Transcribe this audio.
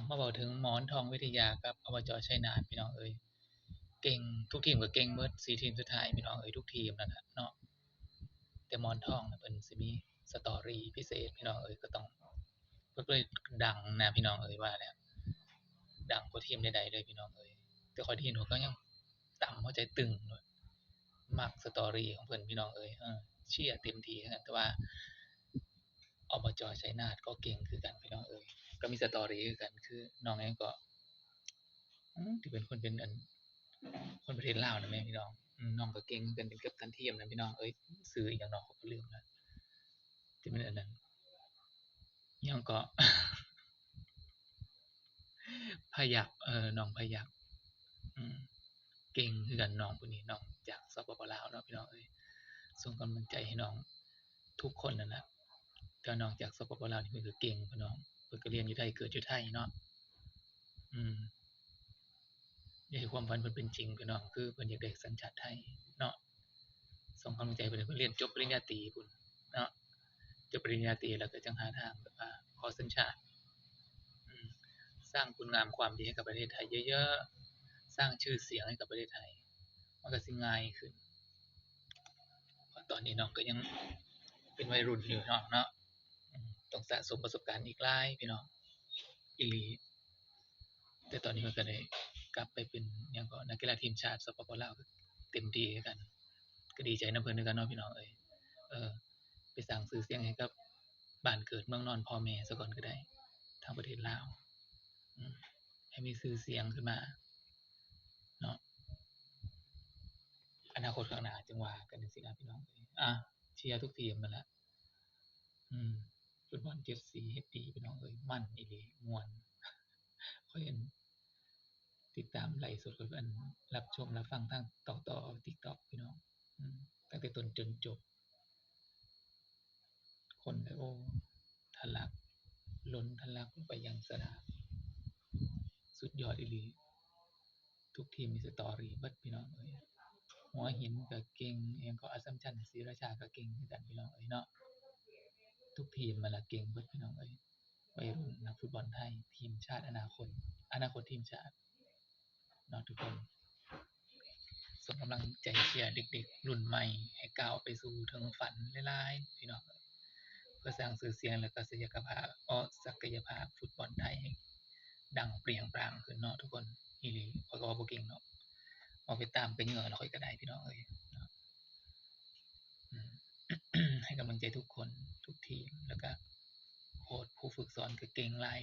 มาบอกถึงหมอนทองวิทยากับอบจชัยนาทพี่น้องเอ้ยเก่งทุกทีมก็เก่งเบิด4ทีมสุดท้ายพี่น้องเอ้ยทุกทีมนั่นน่ะเนาะแต่หมอนทองน่ะเพิ่นสิมี story พิเศษพี่น้องเอ้ยก็ต้องเพิ่นเลยดังนะพี่น้องเอ้ยว่าแล้วดังกว่าทีมใดๆเลยพี่น้องเอ้ยแต่ข้อยได้ยินเขาก็ยังตำหัวใจตึงด้วยมัก story ของเพิ่นพี่น้องเอ้ยเชียร์เต็มที่คือกันแต่ว่าอบจชัยนาทก็เก่งคือกันพี่น้องเอ้ยก็มี story คือกันคือน้องหยังก็ที่เป็นคนเป็นอัน คนประเทศลาวนะแม่พี่น้องน้องก็เก่งคือกันเป็นกัปตันทีมนะพี่น้องเอ้ยชื่ออิหยังเนาะข้อยก็ลืมแล้วที่มันอันนั้นอิหยังก็พยัคฆ์น้องพยัคฆ์อืมเก่งคือกันน้องผู้นี้น้องจากสปปลาวเนาะพี่น้องเอ้ยส่งกำลังใจให้น้องทุกคนนั่นล่ะแต่น้องจากสปปลาวนี่เพิ่นก็เก่งพี่น้องเพิ่นก็เรียนอยู่ไทยเกิดอยู่ไทยเนาะอืมอยากให้ความฝันเพิ่นเป็นจริงพี่น้องคือเพิ่นอยากได้สัญชาติไทยเนาะส่งกำลังใจเพิ่นให้เพิ่นเรียนจบปริญญาตรีพู้นเนาะจบปริญญาตรีแล้วก็จังหาทางแบบว่าขอสัญชาติ สร้างคุณงามความดีให้กับประเทศไทยเยอะๆ สร้างชื่อเสียงให้กับประเทศไทยมันก็สิง่ายขึ้นเพราะตอนนี้น้องก็ยังเป็นวัยรุ่นอยู่เนาะต้องสะสมประสบการณ์อีกหลายพี่น้องอีหลีแต่ตอนนี้มันก็ได้กลับไปเป็นหยังก็นักกีฬาทีมชาติสปปลาวก็เต็มที่คือกันก็ดีใจนำเพิ่นคือกันเนาะพี่น้องเอ้ยเออไปสร้างชื่อเสียงให้กับบ้านเกิดเมืองนอนพ่อแม่ซะก่อนก็ได้ทางประเทศลาวอืมให้มีชื่อเสียงขึ้นมาเนาะ อนาคตข้างหน้าจังว่ากันจังซี้นะพี่น้องเชียร์ทุกทีมนั่นแหละอืมฟุตบอล7สีเฮ็ดดีพี่น้องเอ้ยมันอีหลีม่วนข้อยอันติดตามไลฟ์สดข้อยก็อันรับชมรับฟังทางต่อ TikTok พี่น้องตั้งแต่ต้นจนจบคนก็โอ้ทะลักล้นทะลักลงไปยังสนามสุดยอดอีหลีทุกทีมมี story เบิดพี่น้องเอ้ยหัวหินก็เก่งอิหยังก็อัสสัมชัญศรีราชาก็เก่งคือกันพี่น้องเอ้ยเนาะ ทุกทีมนั่นล่ะเก่งเบิดพี่น้องเอ้ยวัยรุ่นนักฟุตบอลไทยทีมชาติอนาคตทีมชาติเนาะทุกคนส่งกำลังใจเชียร์เด็กๆรุ่นใหม่ให้ก้าวไปสู่ถึงฝันหลายๆพี่น้องเอ้ยเพื่อสร้างชื่อเสียงและก็ศักยภาพฟุตบอลไทยให้ดังเปรี้ยงปร้างขึ้นเนาะทุกคนอีหลีข้อยก็เว้าบ่เก่งเนาะเว้าไปตามไปเหงื่อแล้วข้อยก็ได้พี่น้องเอ้ยเนาะอืมให้กำลังใจทุกคนทุกทีมแล้วก็โค้ชผู้ฝึกสอนก็เก่งหลาย